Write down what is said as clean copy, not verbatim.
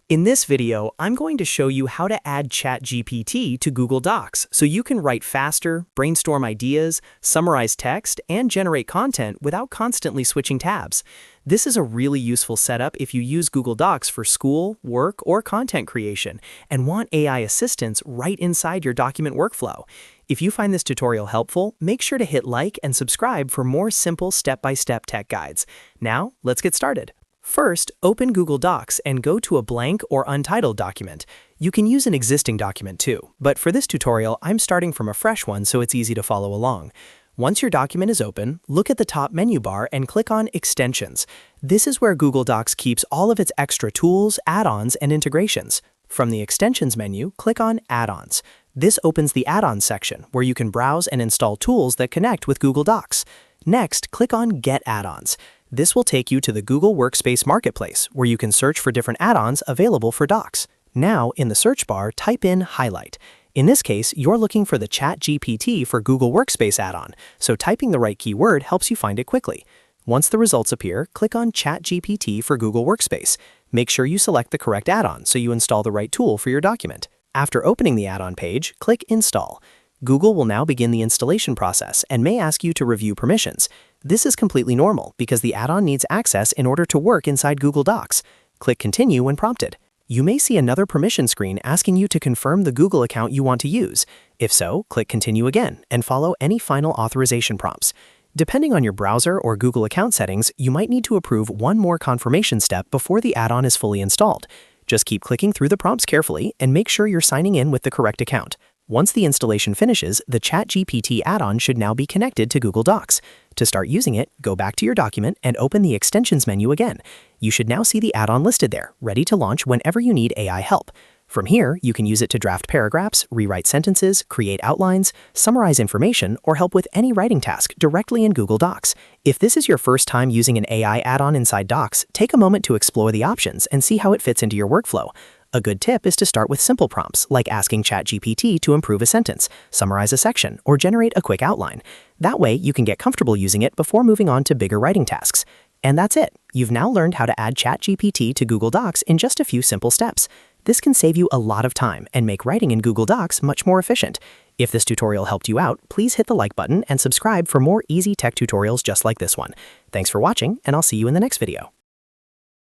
In this video, I'm going to show you how to add ChatGPT to Google Docs so you can write faster, brainstorm ideas, summarize text, and generate content without constantly switching tabs. This is a really useful setup if you use Google Docs for school, work, or content creation and want AI assistance right inside your document workflow. If you find this tutorial helpful, make sure to hit like and subscribe for more simple step-by-step tech guides. Now, let's get started. First, open Google Docs and go to a blank or untitled document. You can use an existing document too, but for this tutorial, I'm starting from a fresh one so it's easy to follow along. Once your document is open, look at the top menu bar and click on Extensions. This is where Google Docs keeps all of its extra tools, add-ons, and integrations. From the Extensions menu, click on Add-Ons. This opens the Add-ons section, where you can browse and install tools that connect with Google Docs. Next, click on Get Add-ons. This will take you to the Google Workspace Marketplace, where you can search for different add-ons available for Docs. Now, in the search bar, type in Highlight. In this case, you're looking for the ChatGPT for Google Workspace add-on, so typing the right keyword helps you find it quickly. Once the results appear, click on ChatGPT for Google Workspace. Make sure you select the correct add-on so you install the right tool for your document. After opening the add-on page, click Install. Google will now begin the installation process and may ask you to review permissions. This is completely normal because the add-on needs access in order to work inside Google Docs. Click Continue when prompted. You may see another permission screen asking you to confirm the Google account you want to use. If so, click Continue again and follow any final authorization prompts. Depending on your browser or Google account settings, you might need to approve one more confirmation step before the add-on is fully installed. Just keep clicking through the prompts carefully and make sure you're signing in with the correct account. Once the installation finishes, the ChatGPT add-on should now be connected to Google Docs. To start using it, go back to your document and open the Extensions menu again. You should now see the add-on listed there, ready to launch whenever you need AI help. From here, you can use it to draft paragraphs, rewrite sentences, create outlines, summarize information, or help with any writing task directly in Google Docs. If this is your first time using an AI add-on inside Docs, take a moment to explore the options and see how it fits into your workflow. A good tip is to start with simple prompts, like asking ChatGPT to improve a sentence, summarize a section, or generate a quick outline. That way, you can get comfortable using it before moving on to bigger writing tasks. And that's it. You've now learned how to add ChatGPT to Google Docs in just a few simple steps. This can save you a lot of time and make writing in Google Docs much more efficient. If this tutorial helped you out, please hit the like button and subscribe for more easy tech tutorials just like this one. Thanks for watching, and I'll see you in the next video.